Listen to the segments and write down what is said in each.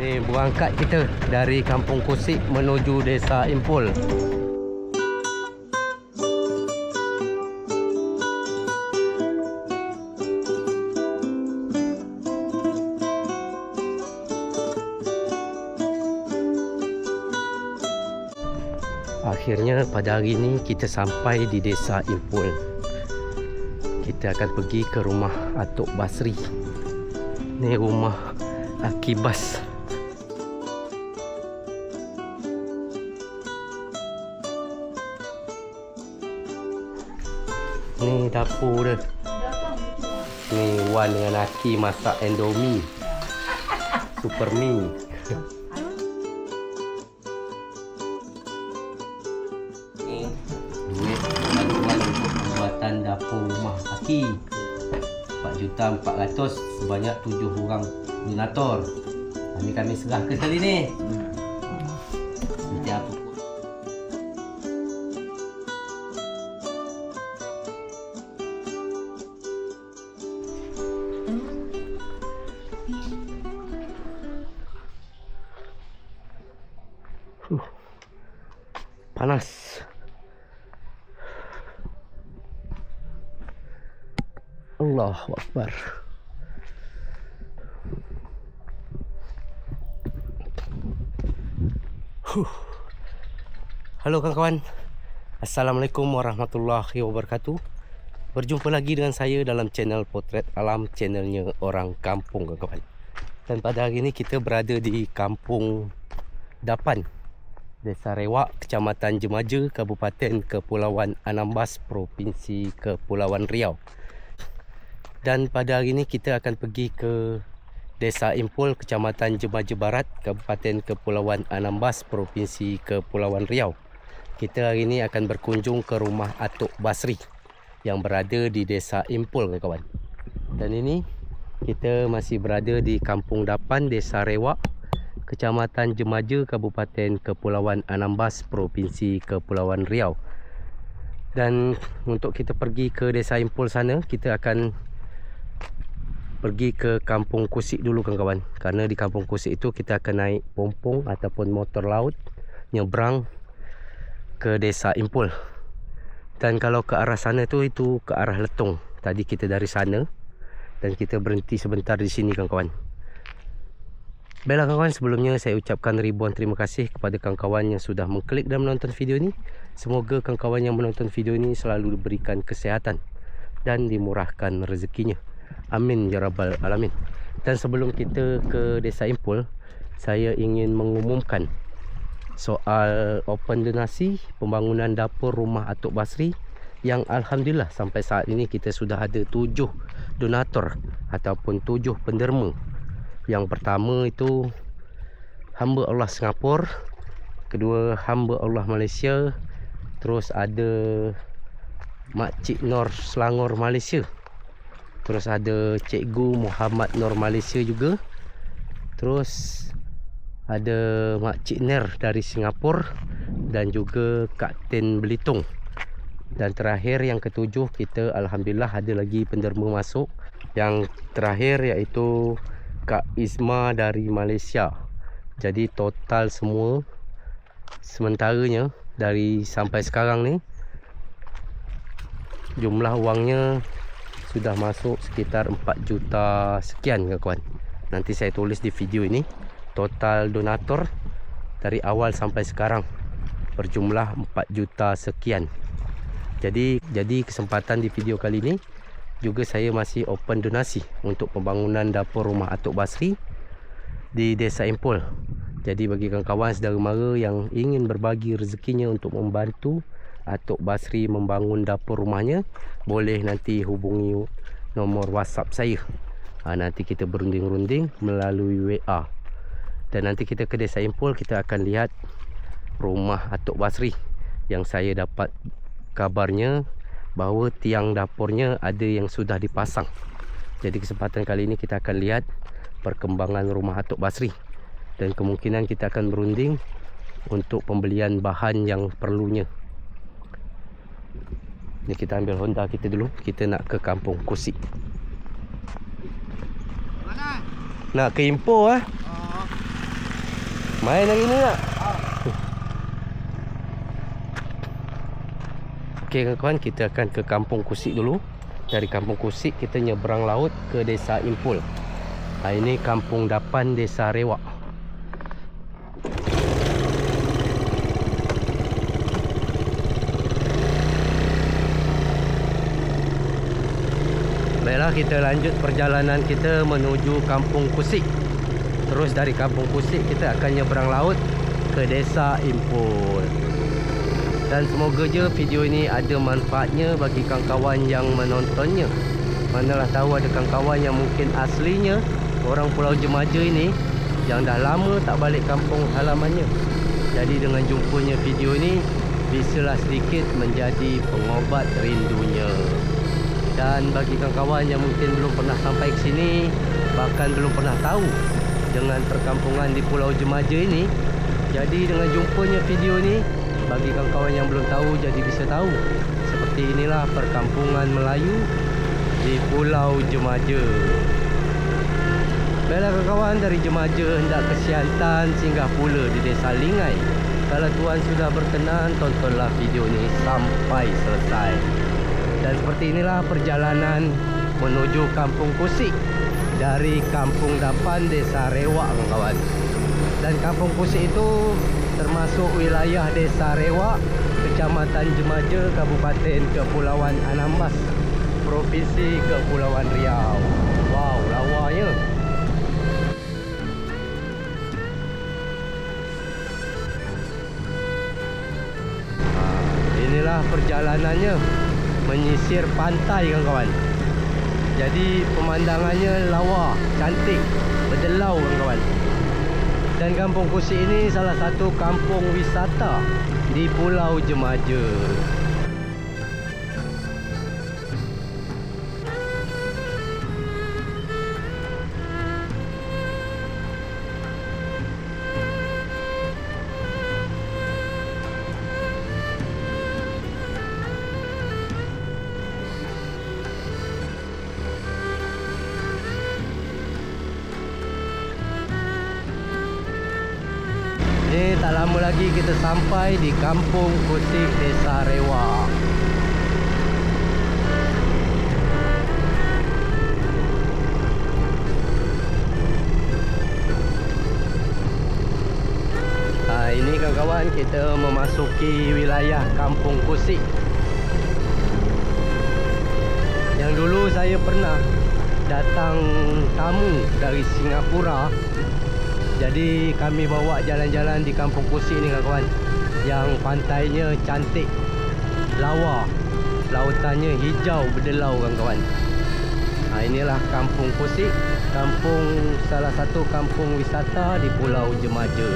Ni berangkat kita dari Kampung Kusik menuju Desa Impul. Akhirnya pada hari ini kita sampai di Desa Impul. Kita akan pergi ke rumah Atuk Basri. Ni rumah Akibas. Ni dapur dia. Ni Wan dengan Aki masak Indomie Super Mi. Ni duit bantuan untuk pembuatan dapur rumah Aki, 4,400,000 sebanyak 7 orang donator. Ini kami serahkan kali ni. Nanti apa pun. Panas. Allahu Akbar. Halo kawan-kawan. Assalamualaikum warahmatullahi wabarakatuh. Berjumpa lagi dengan saya dalam channel Potret Alam, channelnya orang kampung kawan-kawan. Dan pada hari ini kita berada di Kampung Dapan, Desa Rewak, Kecamatan Jemaja, Kabupaten Kepulauan Anambas, Provinsi Kepulauan Riau. Dan pada hari ini kita akan pergi ke Desa Impul, Kecamatan Jemaja Barat, Kabupaten Kepulauan Anambas, Provinsi Kepulauan Riau. Kita hari ini akan berkunjung ke rumah Atuk Basri yang berada di Desa Impul kawan-kawan. Dan ini kita masih berada di Kampung Dapan, Desa Rewak, Kecamatan Jemaja, Kabupaten Kepulauan Anambas, Provinsi Kepulauan Riau. Dan untuk kita pergi ke Desa Impul sana, kita akan pergi ke Kampung Kusik dulu kawan-kawan. Karena di Kampung Kusik itu kita akan naik pompong ataupun motor laut nyebrang ke Desa Impul. Dan kalau ke arah sana tu, itu ke arah Letong. Tadi kita dari sana dan kita berhenti sebentar di sini kawan-kawan. Baiklah kawan-kawan, sebelumnya saya ucapkan ribuan terima kasih kepada kawan-kawan yang sudah mengklik dan menonton video ini. Semoga kawan-kawan yang menonton video ini selalu diberikan kesihatan dan dimurahkan rezekinya. Amin ya rabbal alamin. Dan sebelum kita ke Desa Impul, saya ingin mengumumkan soal open donasi pembangunan dapur rumah Atuk Basri, yang alhamdulillah sampai saat ini kita sudah ada 7 donator ataupun 7 penderma. Yang pertama itu hamba Allah Singapura, kedua hamba Allah Malaysia, terus ada Makcik Nur Selangor Malaysia, terus ada Cikgu Muhammad Nur Malaysia juga, terus ada Makcik Ner dari Singapura dan juga Kapten Belitung. Dan terakhir yang ketujuh, kita alhamdulillah ada lagi penderma masuk. Yang terakhir iaitu Kak Isma dari Malaysia. Jadi total semua sementaranya dari sampai sekarang ni jumlah wangnya sudah masuk sekitar 4 juta sekian kawan. Nanti saya tulis di video ini total donator dari awal sampai sekarang berjumlah 4 juta sekian. Jadi kesempatan di video kali ini juga saya masih open donasi untuk pembangunan dapur rumah Atuk Basri di Desa Impul. Jadi bagi kawan-kawan saudara mara yang ingin berbagi rezekinya untuk membantu Atuk Basri membangun dapur rumahnya, boleh nanti hubungi nomor WhatsApp saya. Nanti kita berunding-runding melalui WA. Dan nanti kita ke Desa Impul, kita akan lihat rumah Atuk Basri yang saya dapat kabarnya bahawa tiang dapurnya ada yang sudah dipasang. Jadi kesempatan kali ini kita akan lihat perkembangan rumah Atuk Basri. Dan kemungkinan kita akan berunding untuk pembelian bahan yang perlunya. Ni kita ambil Honda kita dulu. Kita nak ke Kampung Kusik. Mana? Nak ke Impul Main hari ni tak? Okey kawan-kawan, kita akan ke Kampung Kusik dulu. Dari Kampung Kusik kita nyeberang laut ke Desa Impul. Ini Kampung Dapan, Desa Rewak. Baiklah, kita lanjut perjalanan kita menuju Kampung Kusik. Terus dari Kampung Kusik kita akan nyeberang laut ke Desa Impul. Dan semoga je video ini ada manfaatnya bagi kawan-kawan yang menontonnya. Manalah tahu ada kawan-kawan yang mungkin aslinya orang Pulau Jemaja ini yang dah lama tak balik kampung halamannya. Jadi dengan jumpanya video ini bisalah sedikit menjadi pengobat rindunya. Dan bagi kawan-kawan yang mungkin belum pernah sampai ke sini, bahkan belum pernah tahu dengan perkampungan di Pulau Jemaja ini, jadi dengan jumpanya video ini, bagi kawan-kawan yang belum tahu jadi bisa tahu. Seperti inilah perkampungan Melayu di Pulau Jemaja. Baiklah kawan-kawan, dari Jemaja hendak ke Siantan, singgah pula di Desa Lingai. Kalau tuan sudah berkenan, tontonlah video ini sampai selesai. Dan seperti inilah perjalanan menuju Kampung Kusik dari Kampung Dapan, Desa Rewak kawan-kawan. Dan Kampung Kusik itu termasuk wilayah Desa Rewak, Kecamatan Jemaja, Kabupaten Kepulauan Anambas, Provinsi Kepulauan Riau. Wow, lawanya. Inilah perjalanannya menyisir pantai kawan-kawan. Jadi pemandangannya lawa, cantik, berdelau kawan-kawan. Dan Kampung Kusik ini salah satu kampung wisata di Pulau Jemaja. Ini tak lama lagi kita sampai di Kampung Kusik, Desa Rewak. Ini kawan-kawan, kita memasuki wilayah Kampung Kusik. Yang dulu saya pernah datang tamu dari Singapura. Jadi kami bawa jalan-jalan di Kampung Kusik ni kawan-kawan, yang pantainya cantik, lawa, lautannya hijau berdelau kawan-kawan. Inilah Kampung Kusik, salah satu kampung wisata di Pulau Jemaja.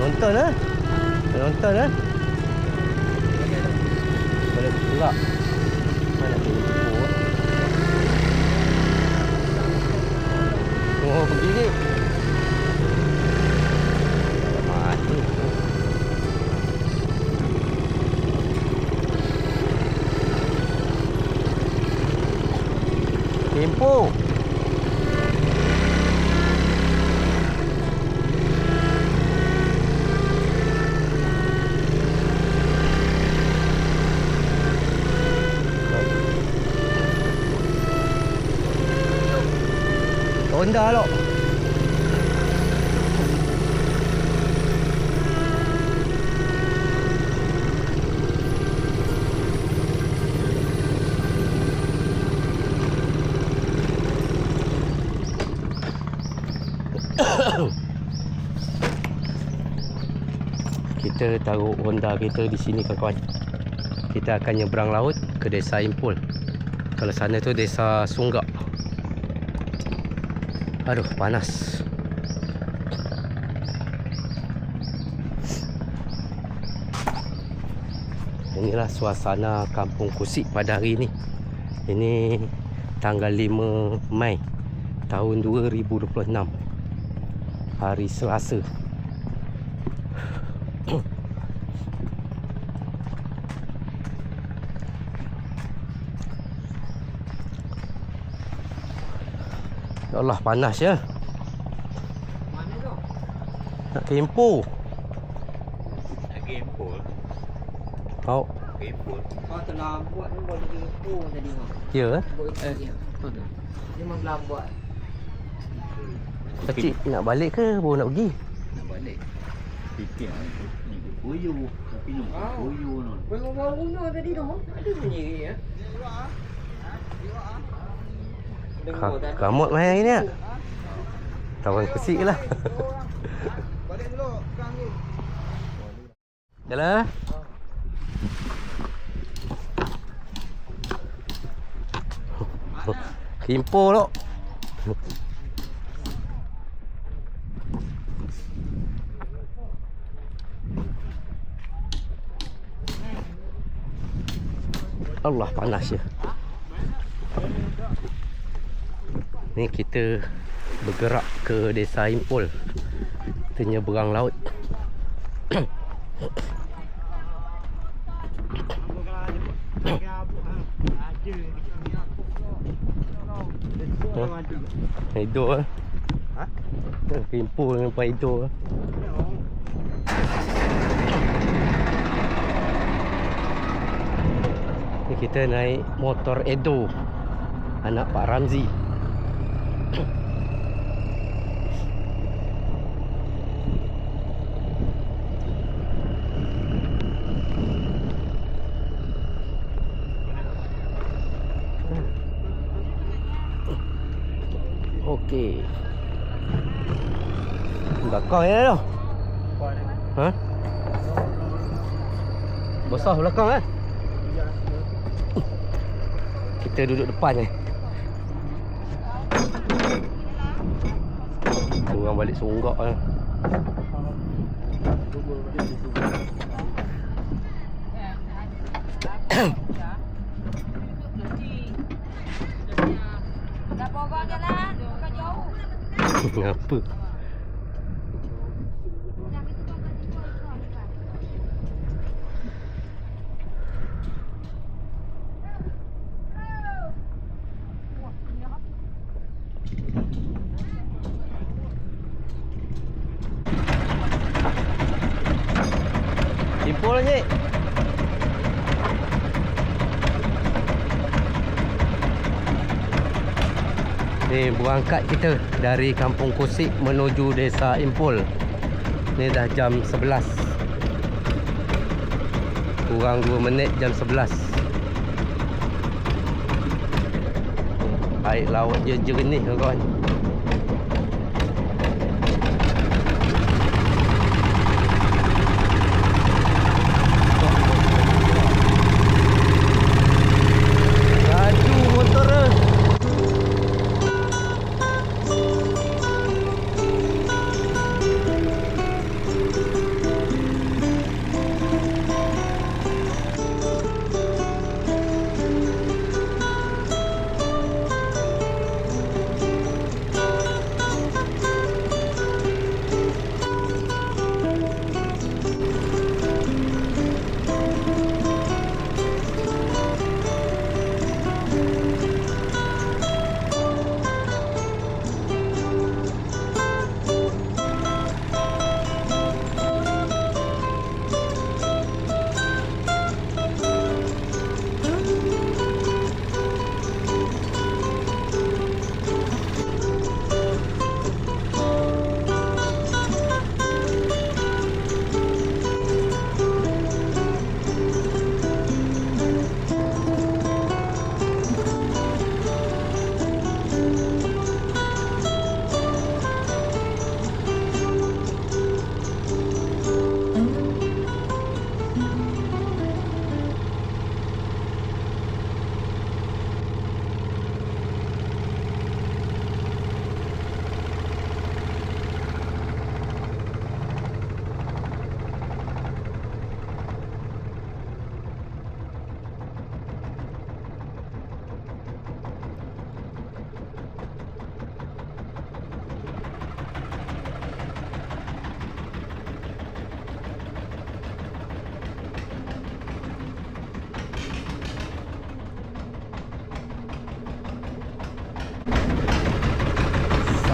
Nonton lah. Nonton lah. Boleh enggak? Mana tu jepur? Oh, begini. Mati. Tempo. Honda lo. Kita taruh Honda kita di sini kawan-kawan. Kita akan nyebrang laut ke Desa Impul. Kalau sana tu Desa Sunggak. Aduh, panas. Inilah suasana Kampung Kusik pada hari ini. Ini tanggal 5 Mei tahun 2026, hari Selasa. Ya Allah, panas ya. Mana tu? Nak kempo. Nak kempul. Kau Kempul. Kau telah buat ni boleh kempul tadi kau. ya eh? Buat dia. Dia memang telah buat. Kecil nak balik ke baru nak pergi? Nak balik. Fikir ni koyo tapi nak koyo non. Baru guna tadi tu. Ada bunyi ya. Kamut main hari ni tak? Kawan Kusik lah. Balik dulu sekarang ni. Jalan. Kimpo tu. Allah, panas ya. Ni kita bergerak ke Desa Impul, penyeberang laut. Hidup lah. Ha? Impul dengan hidup lah. Ni kita naik motor Edo anak Pak Ramzi. Okey. Belakang ya tu. Ha? Besar belakang eh? Kita duduk depan ni. Orang balik songgak lah. Kenapa? Impul je. Ni berangkat kita dari Kampung Kusik menuju Desa Impul. Ni dah jam 11. Kurang 2 minit jam 11. Air laut je jernih kawan.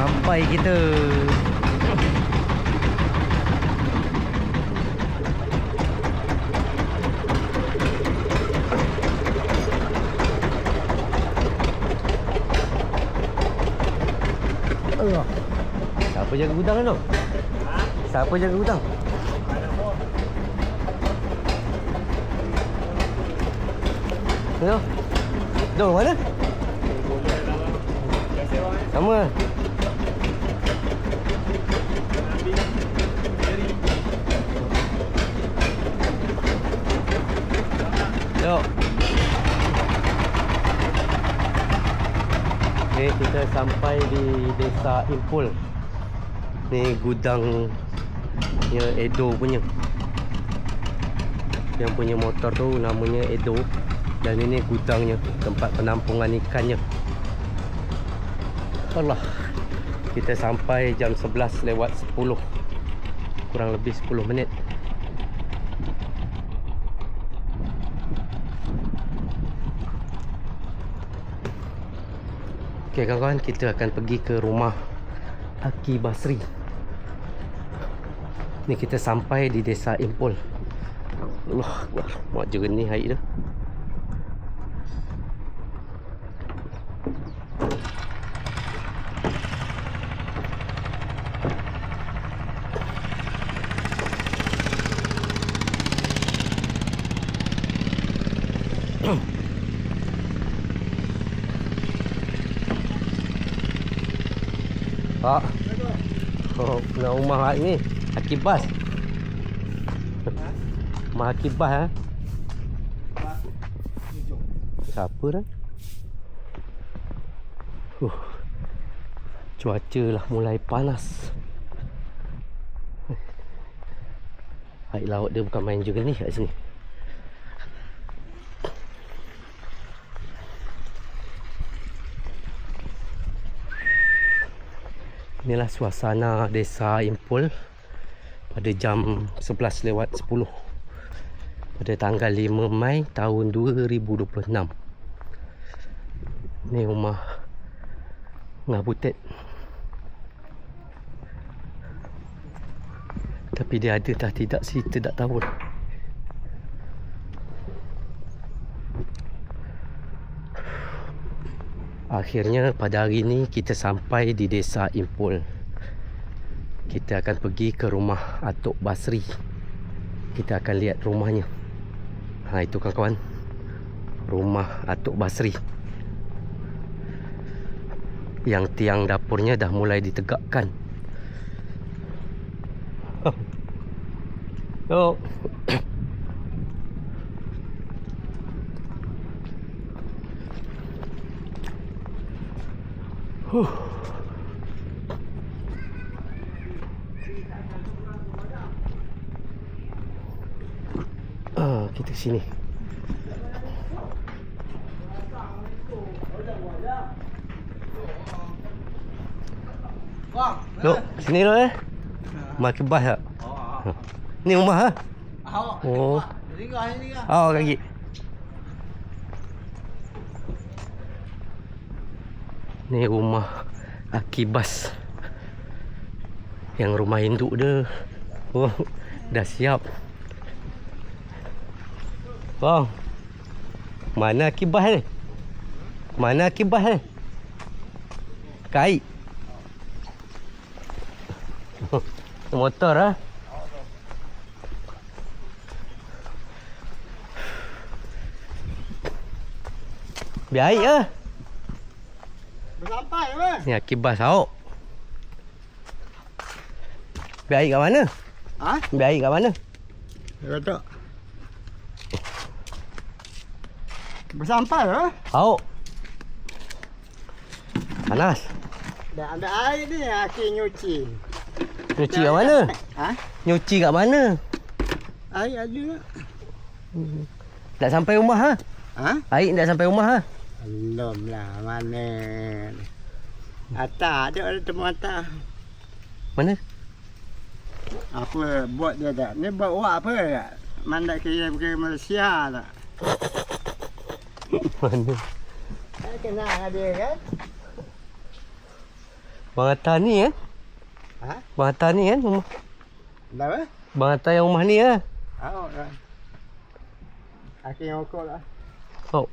Sampai kita. Siapa jaga gudang ni tu? Siapa jaga gudang? Hello. Dong mana? Sama. Yuk. Okay, kita sampai di Desa Impul. Ni gudang Edo punya. Yang punya motor tu namanya Edo. Dan ini gudangnya, tempat penampungan ikannya. Allah. Kita sampai jam 11:10. Kurang lebih 10 minit. Okey kawan-kawan, kita akan pergi ke rumah Aki Basri. Ni kita sampai di Desa Impul. Allah, muat jernih air dah. Pak. Oh, nak rumah ni Aki Bas. Rumah Aki Bas ha. Siapa dah? Cuaca lah mulai panas. Air laut dia bukan main juga ni kat sini. Inilah suasana Desa Impul pada jam 11:10 pada tanggal 5 Mai tahun 2026. Ni rumah Ngabutet. Tapi dia ada tak tidak sih tidak tahu. Akhirnya pada hari ini kita sampai di Desa Impul. Kita akan pergi ke rumah Atuk Basri. Kita akan lihat rumahnya. Ha, itu kawan-kawan, rumah Atuk Basri. Yang tiang dapurnya dah mulai ditegakkan. Yo. Kita sini. Look, sini lo Mak Bas tak? Ni rumah ha? Oh. Oh, kaki. Ni rumah Aki Bas. Yang rumah induk dia. Oh, dah siap. Bang. Mana Aki Bas ni? Mana Aki Bas ni? Kait. Motor ah. Biar air ah. Bersampai apa? Ni Aki Bas awak. Biar air kat mana? Ha? Biar air kat mana? Kata. Bersampai apa? Awak. Panas. Dah ambil air ni Aki nyuci. Nyuci kat mana? Ha? Nyuci kat mana? Air ada tak? Tak sampai rumah ha? Ha? Air tak sampai rumah ha? Belum lah, mana? Atas, ada temu atas. Mana? Apa buat dia tak? Ni buat buat apa tak? Mandat ke Malaysia tak? Mana? Kenal dia kan? Bang Atta ni Ha? Bang Atta ni kan rumah. Dah. Bang Atta yang rumah ni Dah. Aku ngokok lah. Oh,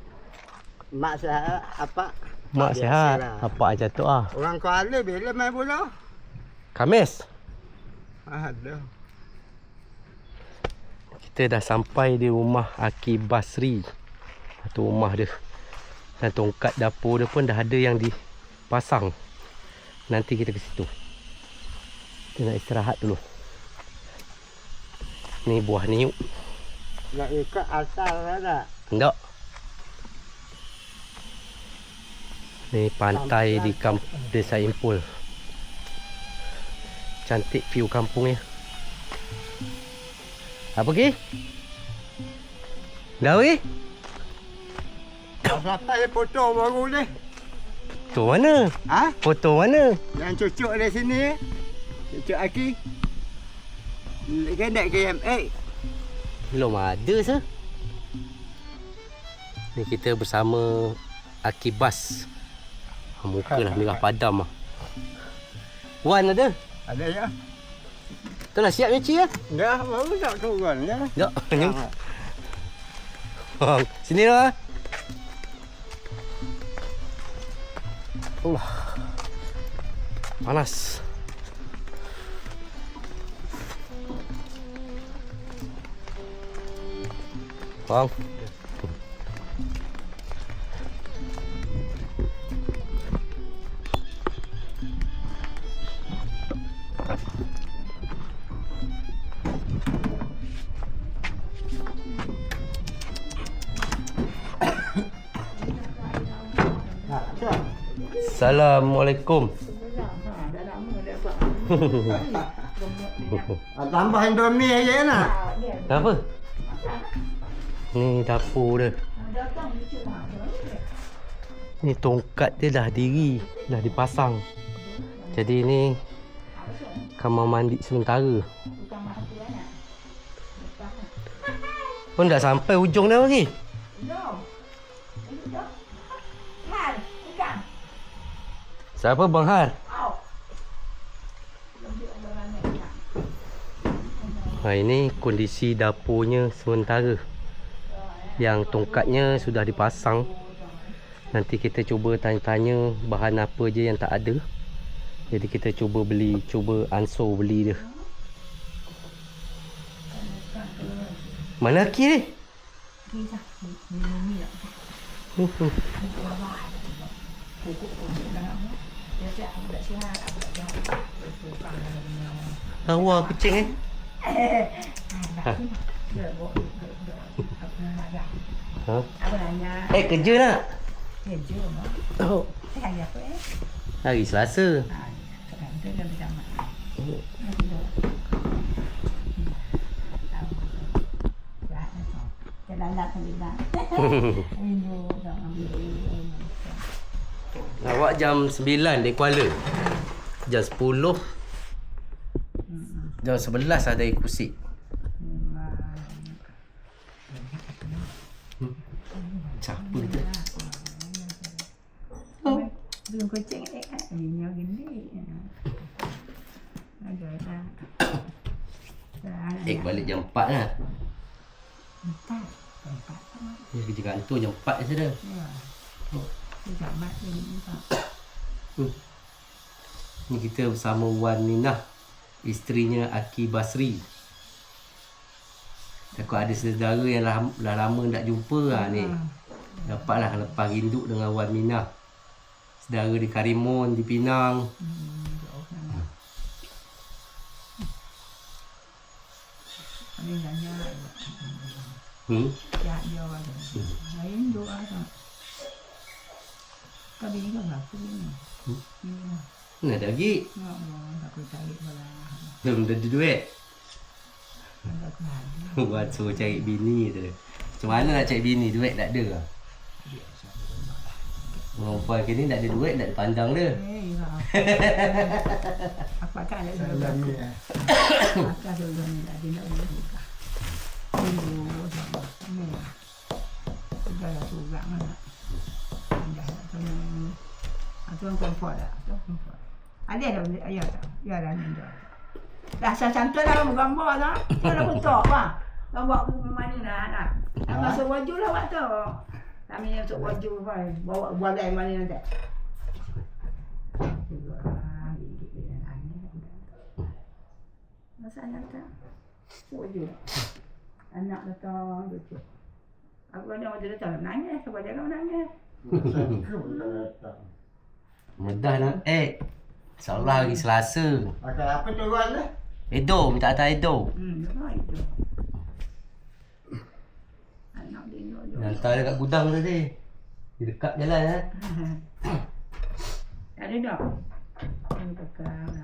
Mak sihat apa? mak biasa sihat. lah. Apa macam tu ah. Orang Kuala bila main bola? Khamis. Aduh. Kita dah sampai di rumah Aki Basri. Itu rumah dia. Dan tongkat dapur dia pun dah ada yang dipasang. Nanti kita ke situ. Kita nak istirahat dulu. Ni buah niuk. Nak ikut asal lah tak? Tak. Ni pantai di Desa Impul. Cantik view kampungnya. Apa ke? Dah pergi? Siapa yang foto baru ni? Foto mana? Ha? Foto mana? Yang cucuk dari sini. Cucuk Aki. Kedek KM8. Belum ada sah. Ni kita bersama Aki Bas. Muka dah merah padam lah. Wan ada? Ada ya? Tu nak siap nyuci lah. Dah, baru tak turun ya? Tak, ni. Sini lah. Allah. Panas. Bang. Assalamualaikum. Tambah Indomie aja nak. Apa? Ni dapur dia. Ni tongkat dia dah diri, dah dipasang. Jadi ni kamar mandi sementara. Pun dah sampai ujung dah lagi. Siapa Bang Har? Ini kondisi dapurnya sementara. Yang tongkatnya sudah dipasang. Nanti kita cuba tanya-tanya bahan apa je yang tak ada. Jadi kita cuba ansur beli dia. Mana Aki ni? Lawa kucing Ha? Kerja nak? Oh. Hari Selasa. Awak jam 9 di Kuala. Jam 10. Jam 11 ada kursi. Siapa tu? Belum kucing ni kan. Ini gini. Ada dah. Balik jam 4 lah. 4. Dia kerja kantor jam 4 je dah. Ya. Tidak mat ini tak. Ni kita bersama Wan Minah, isterinya Aki Basri. Takut ada saudara yang dah lama tak jumpa lah ni. Dapatlah lepas rindu dengan Wan Minah. Saudara di Karimun, di Pinang. Ini hanya ya dia ada. Lain doa tak. Tapi ini kan aku ni. Mana ada lagi? Ya Allah, aku cari bola. Belum ada duit. Ada keluarga. Buat suruh cari bini tu. Macam mana nak cari bini? Duit tak ada lah. Perempuan kini tak ada duit, tak ada pandang dia. Apa kan ada dalam ni. Apa dulu ni dah dia nak buka. Tunggu sama. Ni. Sudah juga mana. Dah tu. Atau comfort dah. Comfort. Ada dah ayah tak? Ya dah ni dah. Dah santai dah gambar dah. Kita dah bentuk bah. Gambar ke mana dah nak. Nak masuk baju lah buat tu. Kami masuk baju bah. Bawa bagai mana nanti. Masa anak tak? Baju. Anak datang tu. Aku ada waktu datang nangis. Sebab dia orang nangis. Medah nak InsyaAllah hari Selasa. Makan apa tu orang ni? Edo, minta atas Edo. Itu. Anak dia tu. Hantar dia kat gudang tadi. Di dekat jalan Ada tak? Ini kakak.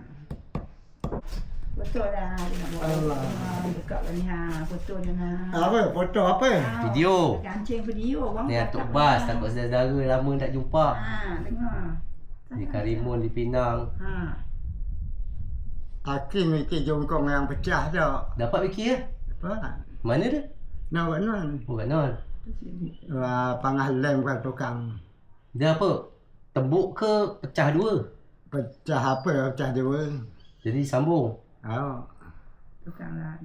Betul lah. Dia nak buat dekat ni foto je nak. Apa? Foto apa? Video. Kancing video. Ni Atuk Bas, takut saudara lama tak jumpa. Dengar. Di Karimun, di Pinang. Hakim mikir jongkong yang pecah dah. Dapat fikir ya? Apa? Mana dia? Nak buat non. Oh kat Non. Pangah lem kat tukang. Dia apa? Tembuk ke pecah dua? Pecah apa? Pecah dua. Jadi sambung. Oh. Tukang lah.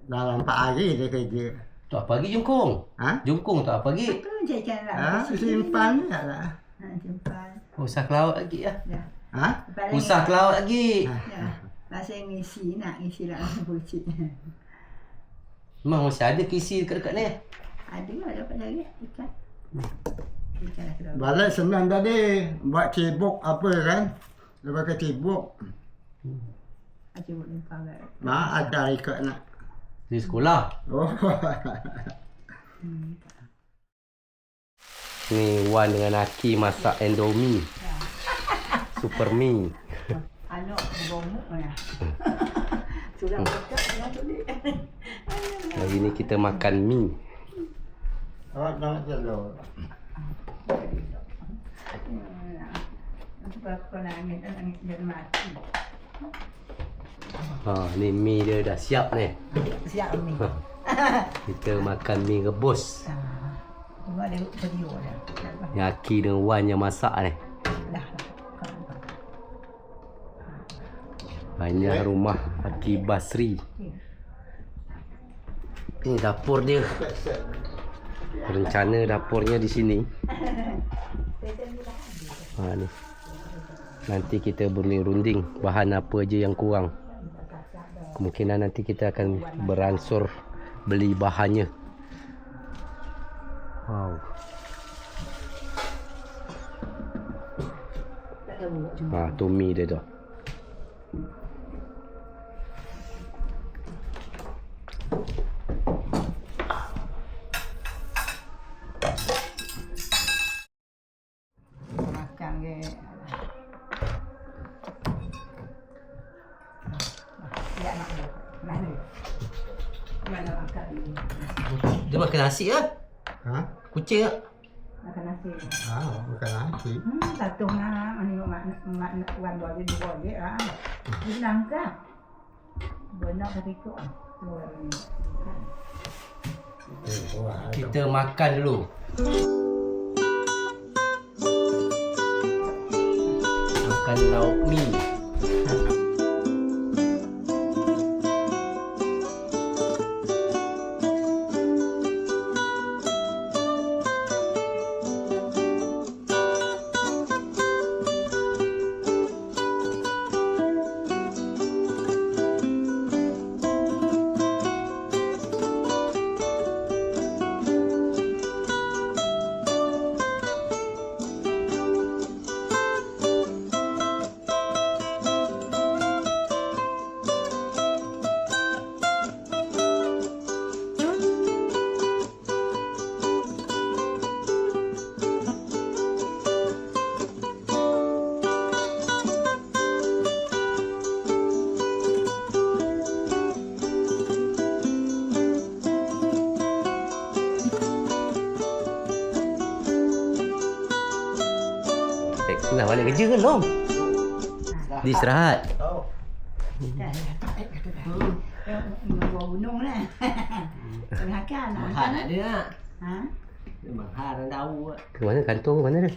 Dalam 4 hari dia kerja. Tak apa lagi jungkung. Ha? Jungkung tak apa lagi. Itu jadikan lah. Simpan je lah. Simpan. Usah kelawat lagi lah. Ya. Ha? Usah kelawat lagi. Ya. Masa ngisi nak ngisi lah bucik. Memang masih ada kisi dekat-dekat ni. Ada lah dapat cari ikan. Ikan lah kalau. Balik senang tadi. Buat cibuk apa kan. Lepas ke cibuk. Aja buat lempar kat. Mak ada ikut nak. Di sekolah. Oh. Ni Wan dengan Aki masak Indomie. Super mie. Anak bomok ya. Sudah dekat dah tu. Hari ni kita makan mie. Awak nak telur. Sebab kau nangis dia mati. Ni mie dia dah siap ni. Siap ni. Kita makan mie rebus. Cuma ada video dah. Yang Aki dengan Wan yang masak ni. Dah. Banyak rumah Aki Basri. Ni dapur dia. Rencana dapurnya di sini. Ni. Nanti kita berunding bahan apa aja yang kurang. Kemungkinan nanti kita akan beransur beli bahannya. Wow. Tu mie dia tu. Makan ke. Ya nak. Mana? Mana makan ni? Dia makan nasi ke? Ha? Kucing ke? Makan nasi. Bukan nasi. Satu nak ni mak wan boleh dua je ah. Senang ke? Benar tapi kok. Kita makan dulu. Makan lauk mie. Nak balik kerja kan Long? Dia istirahat. Bawa gunung lah. Penghakan lah. Mahal nak dia nak. Ha? Dia mahal nak tahu lah. Ke mana kantong mana dia?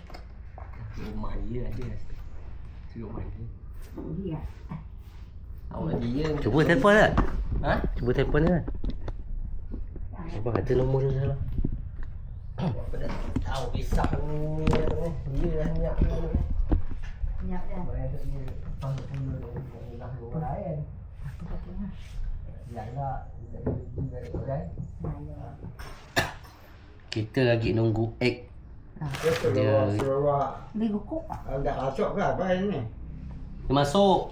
Rumah dia ada. Rumah dia. Dia. Awak dia. Cuba telefon tak? Ha? Cuba telefon dia. Abang kata nombor dia salah. Apa dah tahu pisah ni. Dia dah nyak ni. Nyak dah. Lain. Apa katanya? Yalah. Kita lagi nunggu egg. Dia Sarawak. Beli buku. Tak masuk ke apa ini? Dia masuk.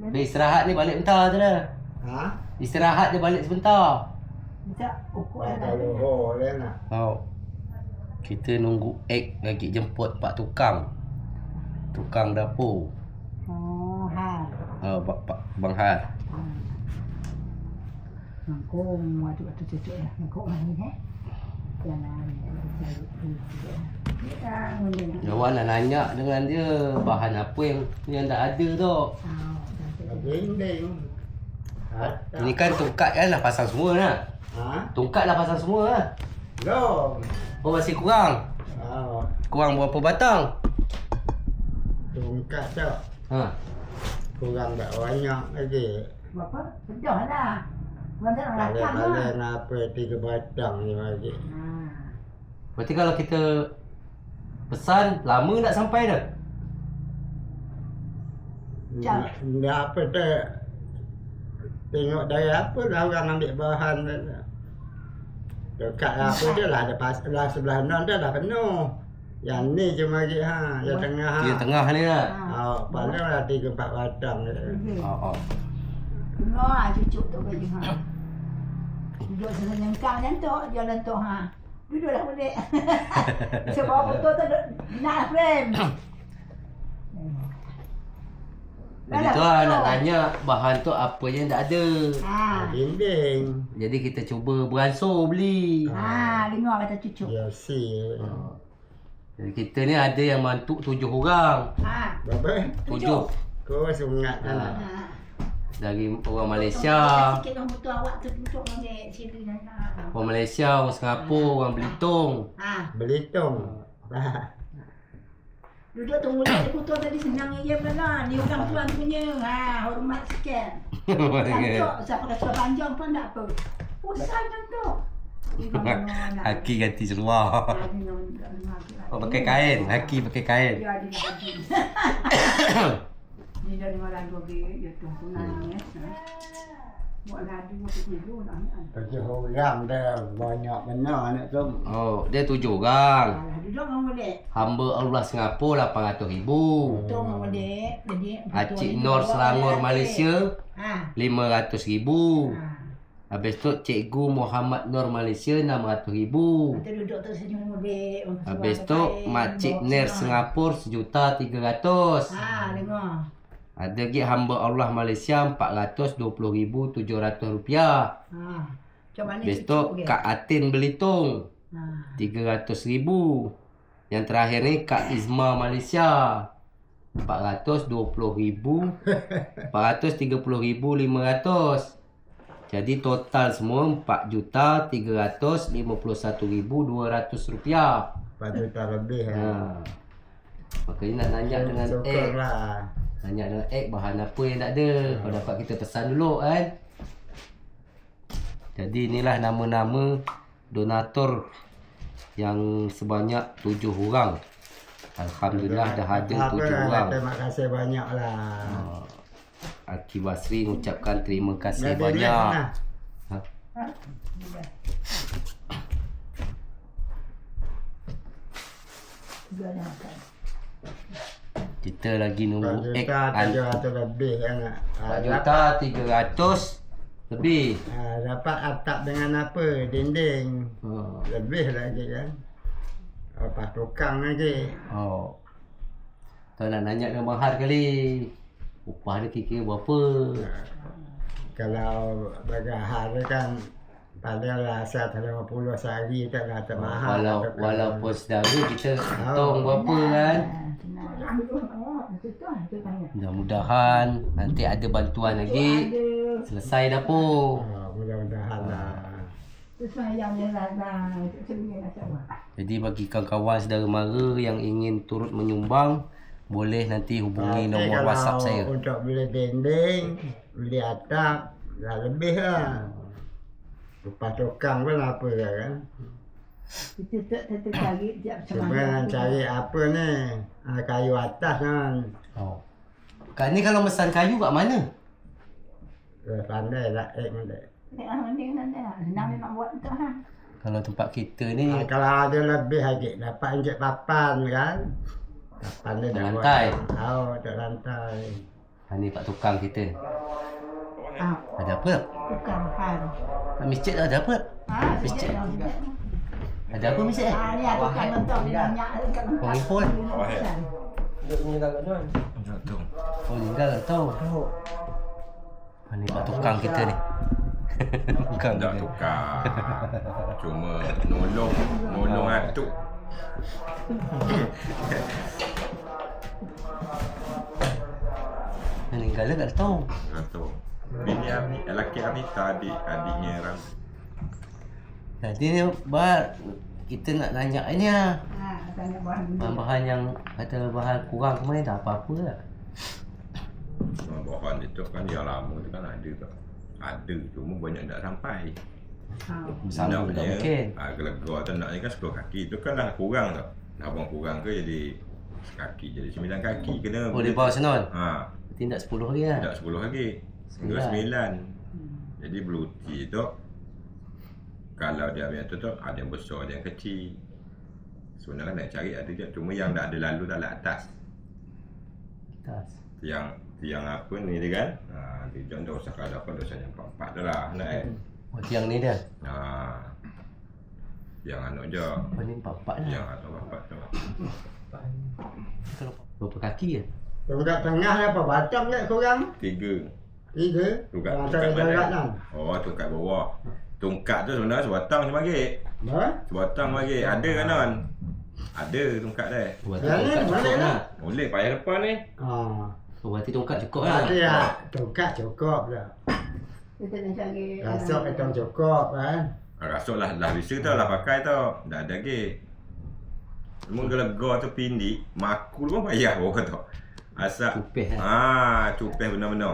Dia istirahat ni balik bentar je dah. Ha? Istirahat dia balik sebentar. Bisa buku ada. Kalau dia nak. Oh. Kita nunggu egg lagi jemput Pak Tukang. Tukang dapur. Oh, ha. Bang Har. Mangkung waktu cucuk lah. Mangkung ni Jangan Jawan nak nanya dengan dia bahan apa yang tak ada tu. Dinding. Ini kan tongkat kan dah pasang semua lah. Ha? Tongkat dah pasang semua lah. Belum. Oh masih kurang. Kurang berapa batang? Tungkat tu. Ha. Kurang tak banyak lagi. Berapa? Sudah lah. Mana nak rakam lah. Balik-balik apa 3 batang ni lagi. Berarti kalau kita pesan lama nak sampai dah. Jam. Dah apa tu? Tengok dari apa lah orang ambil bahan tu. Dekat apa dia lah ada lah sebelah non dah penuh. Yang ni cuma lagi ha, yang tengah ha. Yang tengah ni lah. Paling lah 3-4 batang je. Oh. Tengok lah cucuk tu baju ha. Duduk senengkang macam tu, jalan tu ha. Duduklah boleh. Sebab foto tu nak frame. Jadi tu lah nak tanya bahan tu apa yang tak ada. Dinding. Jadi kita cuba beransur beli. Dengar kata cucuk. Ya si. Jadi kita ni ada yang mantuk 7 orang. Berapa? 7. Kau sungat kan? Dari orang Malaysia. Sikit orang betul awak tu duduk dengan sini nak. Orang Malaysia, orang Singapura, orang Belitung. Belitung. Duduk tunggu dia putus tadi senang je benar. Ni orang tuan punya. Hormat sikit. Cantik. Siapa kata panjang pun tak apa. Usai cantik. Haki ganti seluar. Oh, pakai kain. Haki pakai kain. Ya, dia lagi. Dia dah dengar lagu dia. Dia tunggu nangis. Buat lagu waktu tidur nak. 7 orang dah banyak benar anak tu. Oh, dia 7 orang. Duduk dengan boleh. Hamba Allah Singapura 800,000. Duduk dengan boleh. Jadi Acik Nur Selangor Malaysia 500,000. Habis tu Cikgu Muhammad Nur Malaysia 600,000. Kita duduk tu senyum boleh. Habis tu Makcik Ner Singapura 1,300,000. Dengar. Ada lagi hamba Allah Malaysia RM420,700. Macam mana Habis tu Kak Atin Belitung 300,000. Yang terakhir ni Kak Izma Malaysia 420,000. 430,500. Jadi total semua RM4,351,200. 4 juta lebih. Makanya nak nanya dengan egg. Syukurlah. Nanya dengan egg bahan apa yang tak ada. Kalau dapat kita pesan dulu kan. Jadi inilah nama-nama donator yang sebanyak 7 orang. Alhamdulillah dah ada 7 orang. Terima kasih banyaklah. Aki Basri mengucapkan terima kasih banyak. Kita lagi nunggu egg 4 lebih kan. 4,300,000 lebih. Dapat atap dengan apa? Dinding. Lebih lagi kan. Lepas tukang lagi. Tak nak nanya dengan Bang Har kali. Upah dia kira berapa? Kalau bagahar kan palinglah 150 sehari tak lah termahal. Walaupun saudara kita hitung berapa kan. Mudah-mudahan nanti ada bantuan lagi. Selesai dapur. Mudah-mudahan lah. Jadi bagi kawan-kawan saudara mara yang ingin turut menyumbang boleh nanti hubungi Tapi nombor kalau WhatsApp saya. Untuk beli dinding, beli atap, dah lebih lah. Lepas tukang pun apa kan. Kita tak cari dia macam Cuma nak cari apa ni, kayu atas kan. Oh. Kan ni kalau mesan kayu kat mana? Pandai lah ni. Senang nak buat tu ha. Kalau tempat kita ni Kalau ada lebih lagi, dapat injek papan kan. Papan ni dah buat. lantai. Oh, tak lantai. Ni pak tukang kita. Ah, Ada apa? tukang hal. Kat masjid ada apa? Ah, Masjid. sikit lah, sikit. Ada apa masjid? Ah, ni ada tukang bentuk ni banyak dekat Orang Ipoh. Jatuh. Oh, tinggal tak tahu. Ni pak tukang kita ni. Tukang Tak kita. tukar. Cuma nolong atuk. Meninggal ke tak tahu. Jatuh. Bini Ami, lelaki Amita, adiknya Ram. Jadi ni kita nak tanya ni lah. Ah, tanya bahan benda. Bahan-bahan yang kata bahan kurang ke mana tak apa-apa lah. Bahan itu kan yang lama tu kan ada tu. Ada, cuma banyak tak sampai. Ah, Bersama tak mungkin. Gelegor tu nak ni kan 10 kaki tu kan dah kurang tu. Dah abang kurang ke jadi kaki jadi 9 kaki kena. Oh, dia bawa senon. Ha, Berarti tak 10 lagi lah. tak 10 lagi. 29. Jadi beluti tu kalau dia ambil tu ada yang besar, ada yang kecil. Sebenarnya nak cari ada je, cuma yang tak ada lalu tak lah atas. Atas. Tiang apa ni dia kan? Dia jangan dah usah kalau apa dosanya 4 dah lah nak Oh, tiang ni dia. Yang anak je. Oh, ni 4-4 lah. Yang atas 4 tu. Kalau berapa kaki ke? Tungkat tengah ni apa? Batang ni kurang? 3. 3? Tungkat Ada jarak kan? Oh, tungkat bawah. Tungkat tu sebenarnya sebatang je bagi. Apa? Sebatang bagi. Ada kan non? Ada tungkat dia. Berarti Ya, ni tongkat boleh cukup lah. lah. Boleh payah depan ni. Ah. Oh, berarti tongkat cukup lah. Ada ya, tungkat cukup dah. kita nak cari. Rasuk hitam cukup kan? Rasuk lah bisa tau lah pakai tau. Dah ada lagi. Cuma gelegor tu pindik, makul pun payah orang tu. Asal Cupeh lah. cupeh benar-benar.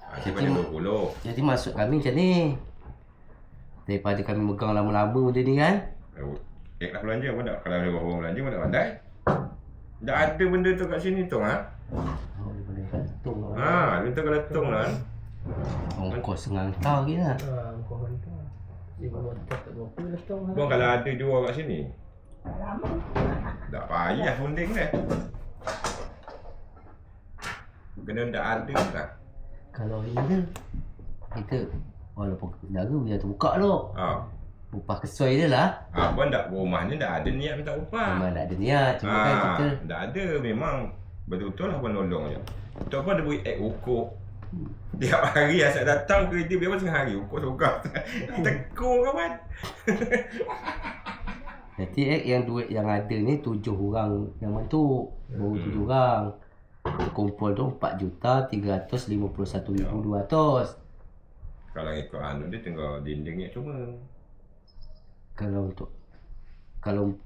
Asyik pada 20. Jadi maksud kami macam ni. Daripada kami megang lama-lama benda ni kan. Nak belanja pun tak. Kalau ada orang belanja pun tak pandai. Tak ada benda tu kat sini tu ha. Oh, dia boleh gantung lah. Dia tu keletung lah. Ongkos ngantar lagi lah. Bang kalau ada dua kat sini. Tak payah funding dia. Kena tak ada tak. Kalau ini kan kita walaupun saudara dia terbuka tu. Upah kesuai dia lah. Abang tak rumah ni tak ada niat minta upah. Memang tak ada niat. Cuma kan kita Tak ada memang betul-betul lah abang nolong je. Tu apa dia beri ukur. Tiap hari asal datang kerja biar setengah hari ukur tukar. Tekung kawan. jadi yang duit yang ada ni 7 orang yang tu. Baru 7 orang. Kumpul tu 4,351,200. Kalau ikut anu dia tinggal dinding ni cuma. Kalau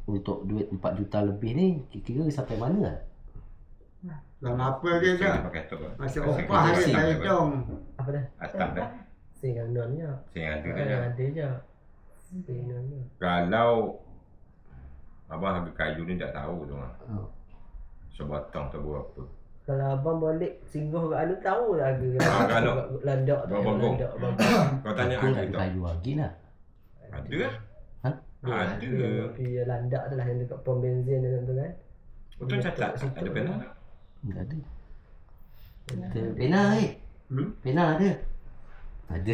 untuk duit 4 juta lebih ni kira sampai mana lah? Dan apa dia Dia tak? pakai tu. Masuk upah dia tak hitung. Apa dah? Atap dah. Sing nonnya. Sing ada Ada dah. ada je. Sing nonnya. Kalau abang harga kayu ni tak tahu tu mah. Oh. Sebatang tu berapa. Kalau abang balik singgah kat anu tahu lah harga. Kalau landak tu. Berapa gong? Landak abang. Kau tanya Aku harga nak tu. kayu lagi lah. Ada lah. Ha? Ada. Tapi landak tu lah yang dekat pom bensin tu kan. Betul catat. Ada pena tak? Tak ada. Ada pena ni. Pena ada. Ada.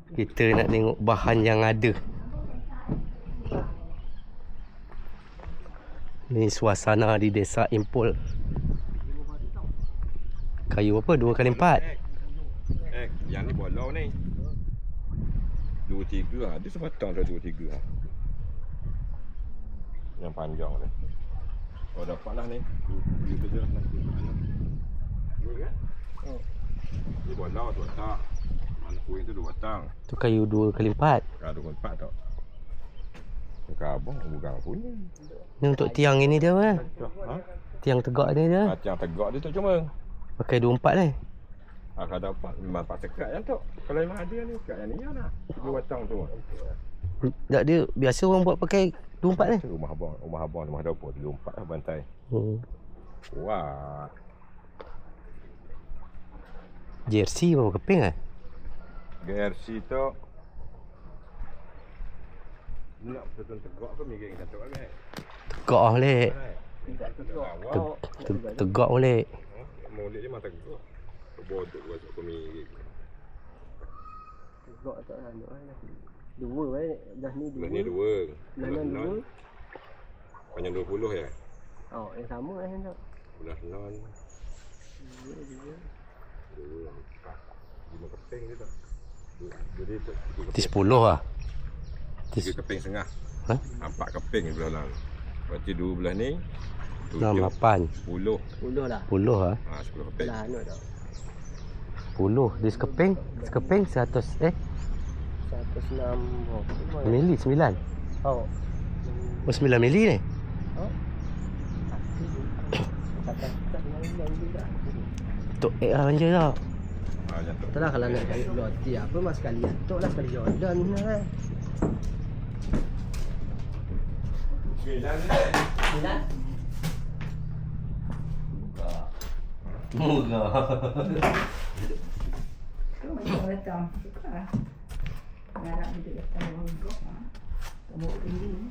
Kita nak tengok bahan yang ada. Ni suasana di desa Impol. Kayu apa? 2x4. Yang ni bolau ni. 2-3 lah. Ada sebatang dah 2-3 lah. Yang panjang ni. Oh dapatlah ni. 2 je lah nanti. Dua kan? Oh. Ni bolau tu tak. Mana kuih tu 2 batang. Tu kayu 2x4. Kalau 2 4 tak. Kabung bukan punya. Ni untuk tiang ini dia kan. Ha? Tiang tegak ni dia. Yang tegak dia tu cuma. Pakai 24 ni. Kalau dapat memang pak sekat yang tu. Kalau memang ada ni sekat yang ni ya nak. 2 batang tu. Tak dia biasa orang buat pakai 24 ni. Tu rumah abang, rumah dapur 24 lah bantai. Wah. Jersey berapa keping ah? GRC tu nak betul tegak ke miring satu kan? Tegak lah lek. Tegak boleh. Molek dia memang tegak. Bodok masuk ke miring. Tegak tak ada dua dah ni dua. Belah ni 2. Belah ni 2. Panjang 20 ya? Oh, yang sama yang tu. Belah non. 2, 4, 5 keping dia tak. Jadi tu 10 lah. 3 keping setengah. Ha? 4 keping belah non. Berarti 2 belah ni 6, 8. 10. 10 lah. 10 lah. 10 keping. Belah anu dah. 10. Dia sekeping. Sekeping 100 106 mili 9. Oh. Oh 9 mili ni. Oh. Tak juga. Tok lah manja tak. Jatuh. Betul lah kalau nak cari roti apa mas sekali atuk lah sekali Jordan lah. 9. Murah. Tu macam datang. Suka lah. Harap dia datang orang kau. Kamu tinggi.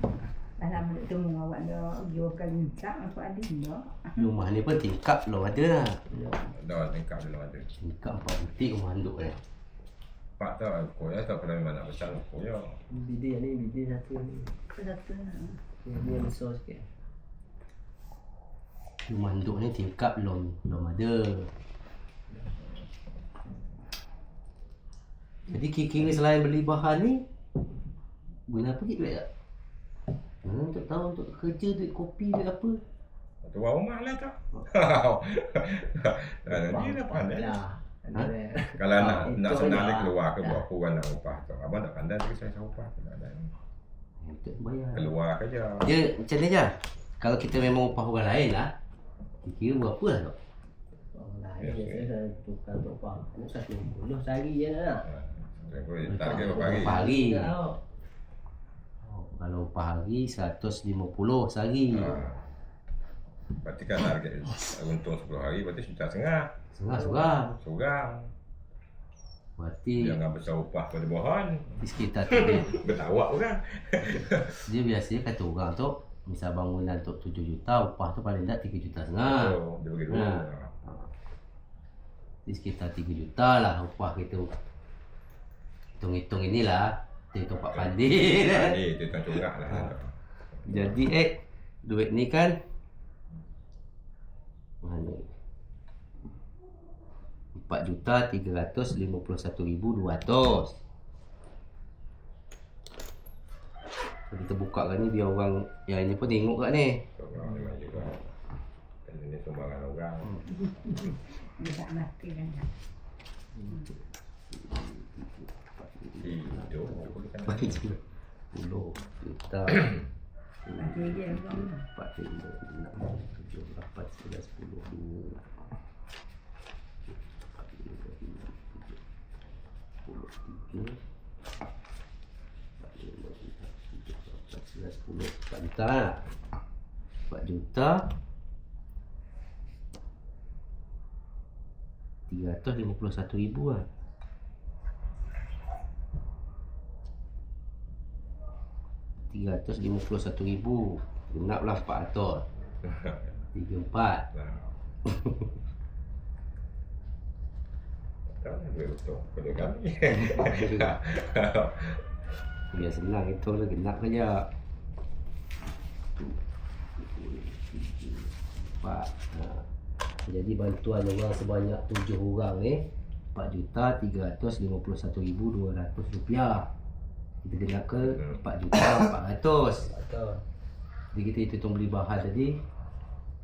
Dah lama nak temu awak dah. Jauh kali lincah aku ada dah. Rumah ni pun tingkap belum ada lah. Dah tingkap dulu ada. Tingkap 4 butik rumah handuk ni. Pak tak aku ya tak pernah memang nak besar aku ya. Bidik ni bidik satu ni. Satu lah. Dia yang besar sikit. Rumah handuk ni tingkap belum ada. Jadi kira-kira selain beli bahan ni, guna apa duit tak? Mana untuk tahu untuk kerja, duit kopi, duit apa? Tuan rumah lah tak. Dia dah pandai. Lah. Ha? Kalau nak Itu senang lah. dia keluar ke berapa orang nak upah tu. Abang tak pandai tapi saya upah tu tak ada. Untuk bayar. Keluar kerja. Dia macam ni je. Kalau kita memang upah orang lain lah, kira berapa lah tu? Orang lain biasanya saya tukar untuk upah. Ini 150 sehari je nak. Saya boleh target berapa hari. Upah hari. Tak tahu. Oh, kalau upah hari 150 sehari. Berarti kan target untung 10 hari berarti RM1,500. Seorang-seorang. Seorang. Berarti Jangan besar upah pada bahan. di sekitar tu dia, Bertawak pun kan. dia biasanya kata orang tu, misal bangunan tu 7 juta, upah tu paling tak 3,5 juta. Oh, dia bagi dua. Di sekitar 3 juta lah upah kita. Hitung-hitung inilah. Kita hitung Pak Fadil. Dia tak corak lah. Jadi duit ni kan mana? 4,351,200. So, kita buka kan ni biar orang yang ini pun tengok kat ni. Orang memang juga. Ini sumbangan orang. Dia tak mati kan. Hidup. 10 juta. Mati dia kan. 4, 5, 6, 7, 8, 9, 10, 2. 4 juta lah. 4 juta 351,000 lah. 351,000 genaplah 400. 34. Tak ada duit betul pada kami. Biar senang itu lah genap saja. 4. Jadi bantuan orang sebanyak 7 orang ni RM4,351,200. Kita genap ke RM4,400. Betul. Jadi kita hitung beli bahan tadi,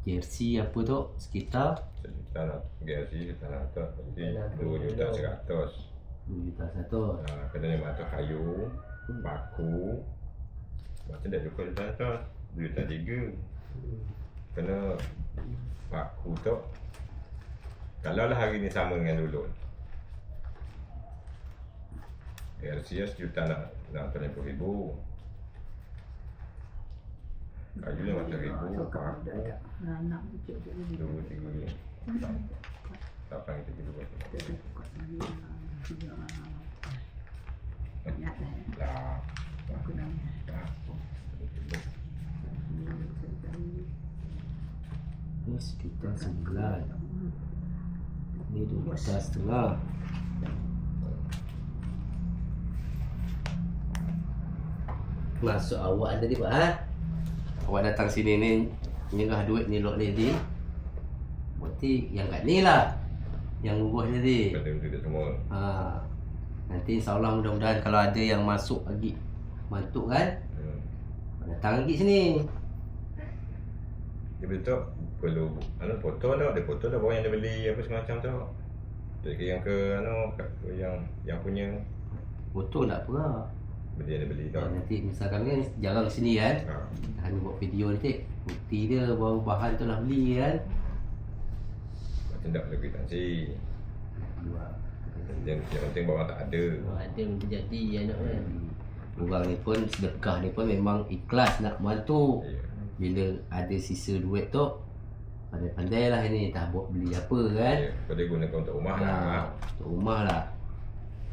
jersey apa tu sekitar Kita nak gaji kita nak tak jadi RM2,100,000. RM2,100,000. Kena 500 kayu, baku, Macam dah cukup juta tu, juta 3. Kena aku tu. Kalau lah hari ni sama dengan dulu. RCS juta nak 30,000. Kayu ni macam 1,000. Nak pucuk tu ni. 2, 3. Tak panggil 3. Banyak lah. Lah. Aku dah. Ni sekitar 9. Ni 12,5. Masuk awak tadi Pak, ha? Awak datang sini ni nyerah duit ni lot ni. Berarti yang kat ni lah yang urus tadi. Kata untuk dia semua. Ha. Nanti insyaAllah mudah-mudahan kalau ada yang masuk lagi mantuk kan, datang lagi sini. Dia betul perlu foto dah, dia foto dah bawa yang dia beli apa semacam tu. Jadi yang ke yang punya Foto tak apa lah. beli yang dia beli tu. Nanti misalkan kan jarang sini kan, Ha. hanya buat video nanti bukti dia baru bahan tu lah beli kan. Macam tak boleh kwitansi. Yang penting bawa tak ada. Ada yang terjadi anak kan. Orang ni pun sedekah ni pun memang ikhlas nak bantu. Ya. Bila ada sisa duit tu, pandai-pandai lah ini tak buat beli apa kan. Ya. Kau dia gunakan untuk rumah lah. Untuk rumah lah.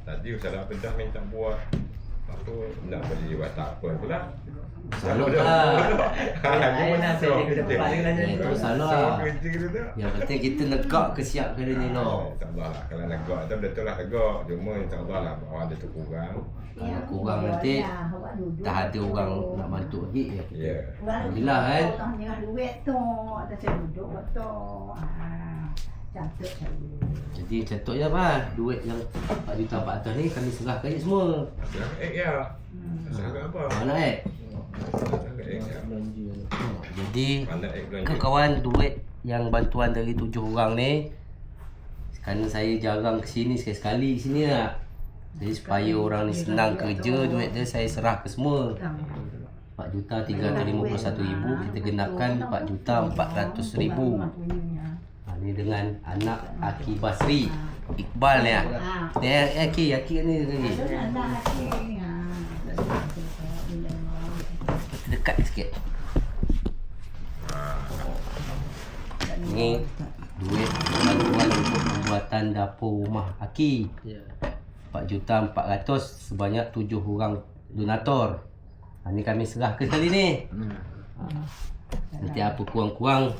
Tadi Ustaz Pedah minta buat apa nak beli watak pun pula. Salut lah. Lain lah saya ke depan dengan Itu salah lah. Kerja dia tu. Yang penting kita negak kesiap kali ni no. InsyaAllah lah. Kalau negak tu betul lah negak. Cuma insyaAllah lah bawah dia tu kurang. Kalau kurang nanti tak ada orang nak bantu lagi ya kita. Ya. Alhamdulillah kan. Orang nyerah duit tu. Atas saya duduk tu. Cantik saya. Jadi contohnya apa? Duit yang 4,400,000 ni kami serahkan je semua. Asal ya. Asal apa? Mana Asal ya. Belanja. Jadi Pandai belanja. kawan duit yang bantuan dari 7 orang ni, kerana saya jarang kesini sekali-sekali sini lah. Jadi supaya orang ni senang kerja, duit dia saya serah ke semua. 4,351,000 kita genapkan 4,400,000. Ni dengan anak Aki Basri, Iqbal ni ah. Ni Aki ni lagi. Dekat sikit. Ni duit bantuan untuk pembuatan dapur rumah Aki. Ya. 4,400,000 sebanyak 7 orang donator. Ni kami serahkan kali ni. Nanti apa kurang-kurang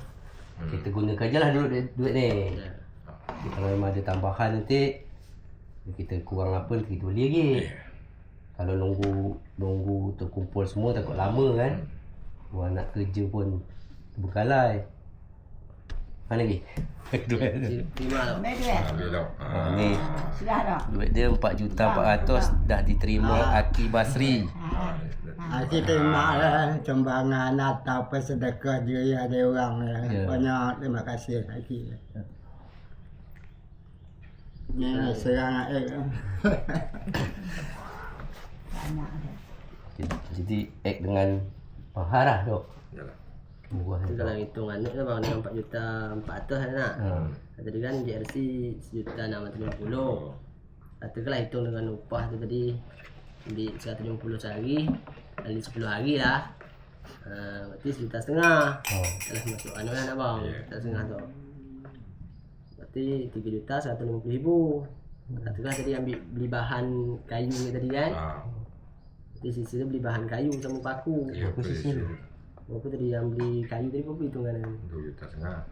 kita gunakan je lah duit ni. Ya. Jadi kalau memang ada tambahan nanti kita kurang apa nanti kita beli lagi. Kalau nunggu terkumpul semua takut lama kan. Orang nak kerja pun berkalai. Mana lagi? Duit dia. Terima lah. Ambil duit. Ambil tau. Ni Sudah dah. duit dia 4,400,000 dah diterima Aki Basri. Kita terima lah sumbangan atau sedekah je ada orang lah. Ya. Banyak terima kasih lagi. Ni serang Banyak dah. Jadi act dengan mahal lah dok. Yalah. Murah Itu ni. kalau hitung anak kan bang dengan 4,400,000 nak. Tadi kan JRC 1,650,000. Katakanlah hitung dengan upah tu tadi di 150 sehari kali 10 hari lah. Berarti 1,500,000. Kalau masuk anu kan abang, Ya. 1,500,000 tu. Berarti 3,150,000. Katakanlah tadi ambil beli bahan kayu ni tadi kan. Berarti sisa tu beli bahan kayu sama paku. Ya, Aku sisi ni. Berapa tadi yang beli kayu tadi berapa hitungan kan? 2,500,000.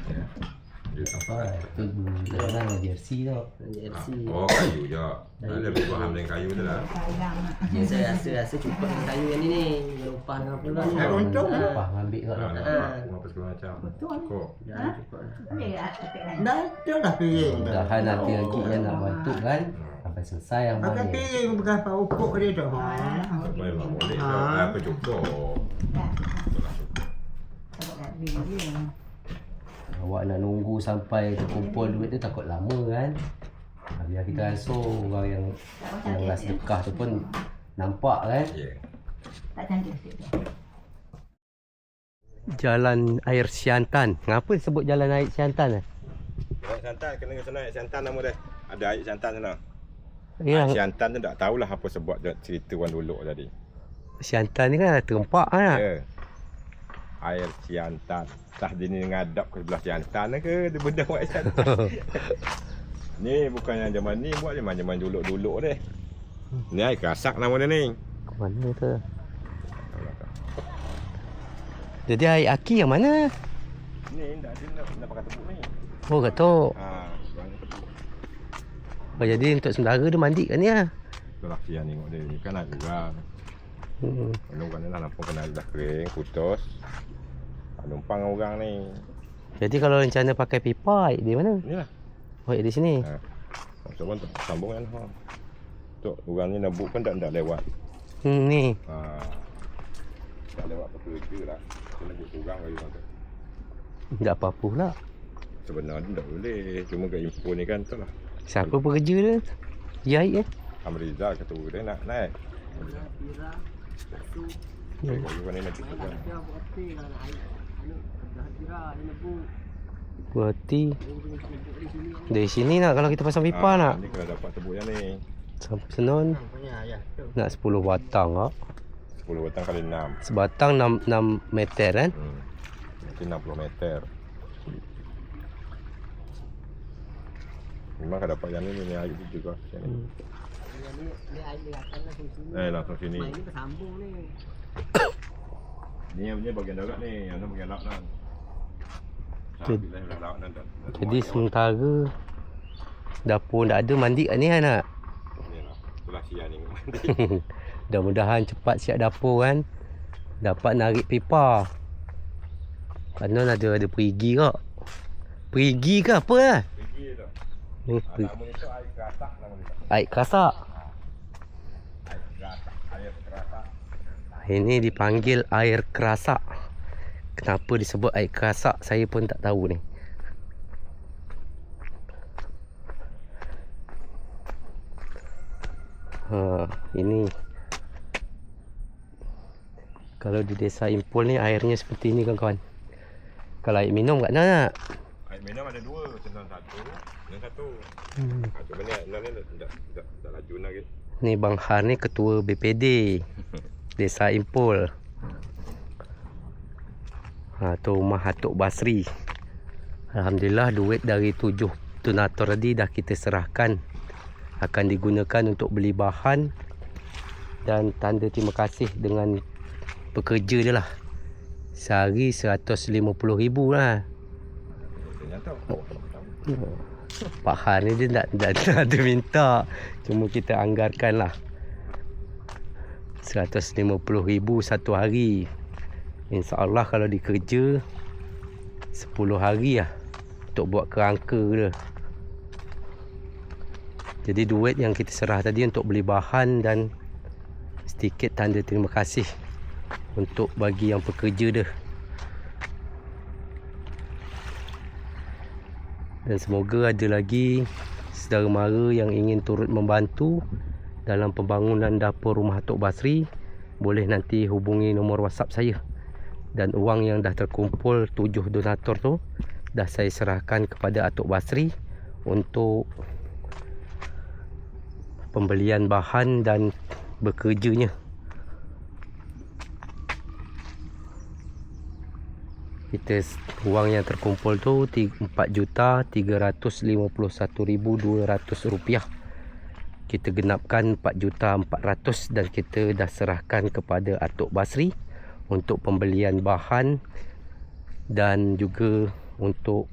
Ya. 2,500,000. Apa? Itu dalam jersey tau. JRC. Oh, kayu je. Ada lebih faham dengan kayu tu lah. Ya, saya rasa cukup dengan kayu yang ni ni. Dengan upah dengan apa kan. Untung Apa ambil kat dalam. Apa segala macam. Betul. Cukup. Dah cukup lah. Ambil lah sikit lain. Dah tu dah piring dah. Mudahan nanti lagi yang nak bantu kan sampai selesai yang Pakai balik. piring berapa ukuk dia tu. Memang boleh tu. Apa cukup. Dah. Itulah cukup. Takut nak beli dia. Awak nak nunggu sampai terkumpul duit tu takut lama kan. Biar kita ansur orang yang sedekah tu pun nampak kan. Ya. Tak cantik sikit tu. Jalan Air Siantan. Kenapa sebut Jalan Air Siantan? Jalan Siantan, kena ke sana Air Siantan nama dia. Ada Air Siantan sana. Ya, Air Siantan tu tak tahulah apa sebab cerita orang dulu tadi. Siantan ni kan ada tempat kan? Ya. Air Siantan. Tah dia ni ngadap ke sebelah Siantan ke dia benda buat Air Siantan. Ni bukan yang zaman ni buat dia zaman dulu-dulu dia. Ni air Krasak nama dia ni. Ke mana tu? Jadi air aki yang mana? Ni tak ada nak pakai tepuk ni. Oh, kat tu. Banyak tepuk. Oh, jadi untuk sementara dia mandi kat ni lah. Itulah siang tengok dia ni kan air orang. Orang ni lah nampak kena dah kering, putus. Tak numpang orang ni. Jadi kalau rencana pakai pipa, air di mana? Inilah. Oh, air di sini. Maksud orang sambung kan. Tok orang ni nak pun tak lewat. Ni. Tak lewat kerja lah. Kena buat kurang lagi orang tu. Tak apa-apa pula. Sebenarnya tak boleh. Cuma kat info ni kan tu lah. Siapa pekerja dia? Jahit Amrizal kata dia nak naik. Pira, satu, Orang ni nak cerita kan. dia buat hati kalau nak air. Dah kira dia nebu. Berarti Dia kena nebuk di sini. dari sini nak kalau kita pasang pipa nak. Ni kena dapat tebuk yang ni. Sampai senon Punya ayah tu. nak 10 batang tak? 10 batang kali 6. Sebatang 6 meter kan? Nanti 60 meter. Memang kalau dapat yang ni air tu juga. Ni air dia akan langsung sini. Langsung sini. Main ni bersambung ni. Ni yang punya bagian darat ni, yang tu bagian laut nan. Jadi sementara dapur tak ada, mandi kat ni kan nak? Ni lah, itulah siang ni mandi. Mudah-mudahan cepat siap dapur kan. Dapat narik pipa. Kanon ada perigi kak. Perigi ke apa lah? Pergi tu. Ni Nama ni tu air Krasak nama dia. air Krasak. Air Krasak, air Krasak. Ini dipanggil air Krasak. Kenapa disebut air Krasak saya pun tak tahu ni. Ini kalau di desa Impul ni airnya seperti ni kawan-kawan. Kalau air minum kat mana nak? Air minum ada dua, senang satu, senang satu. Cuma ni dah laju lagi. Ni Bang Har ni ketua BPD Desa Impul. Tu rumah Atuk Basri. Alhamdulillah duit dari 7 donator tadi dah kita serahkan. Akan digunakan untuk beli bahan dan tanda terima kasih dengan pekerja dia lah. Sehari 150,000 lah. Pak Han ni dia tak ada minta. Cuma kita anggarkan lah 150,000 satu hari. InsyaAllah kalau dikerja 10 hari lah untuk buat kerangka dia. Jadi duit yang kita serah tadi untuk beli bahan dan sedikit tanda terima kasih untuk bagi yang pekerja dia. Dan semoga ada lagi saudara mara yang ingin turut membantu dalam pembangunan dapur rumah Atuk Basri. Boleh nanti hubungi nombor WhatsApp saya. Dan wang yang dah terkumpul 7 donator tu dah saya serahkan kepada Atuk Basri untuk pembelian bahan dan bekerjanya. Kita wang yang terkumpul tu RM4,351,200. Kita genapkan RM4,400,000 dan kita dah serahkan kepada Atuk Basri untuk pembelian bahan dan juga untuk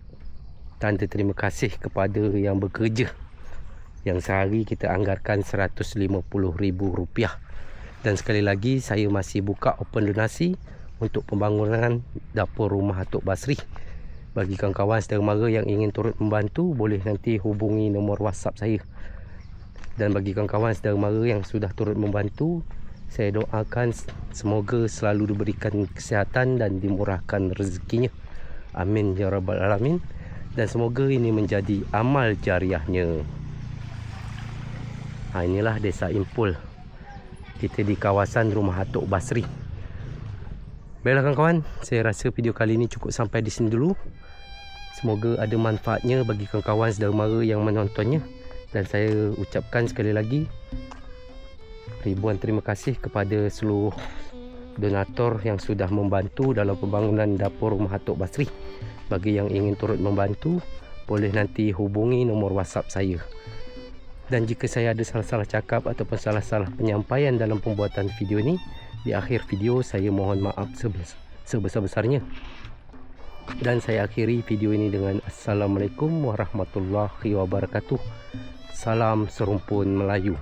tanda terima kasih kepada yang bekerja. Yang sehari kita anggarkan RM150,000. Dan sekali lagi saya masih buka open donasi untuk pembangunan dapur rumah Atuk Basri. Bagi kawan-kawan saudara mara yang ingin turut membantu, boleh nanti hubungi nombor WhatsApp saya. Dan bagi kawan-kawan saudara mara yang sudah turut membantu, saya doakan semoga selalu diberikan kesihatan dan dimurahkan rezekinya. Amin ya rabbal alamin. Dan semoga ini menjadi amal jariahnya. Inilah Desa Impul. Kita di kawasan Rumah Atuk Basri. Baiklah kawan-kawan, saya rasa video kali ini cukup sampai di sini dulu. Semoga ada manfaatnya bagi kawan-kawan saudara mara yang menontonnya. Dan saya ucapkan sekali lagi ribuan terima kasih kepada seluruh donator yang sudah membantu dalam pembangunan dapur Rumah Atuk Basri. Bagi yang ingin turut membantu, boleh nanti hubungi nombor WhatsApp saya. Dan jika saya ada salah-salah cakap ataupun salah-salah penyampaian dalam pembuatan video ini, di akhir video saya mohon maaf sebesar-besarnya. Dan saya akhiri video ini dengan Assalamualaikum warahmatullahi wabarakatuh. Salam serumpun Melayu.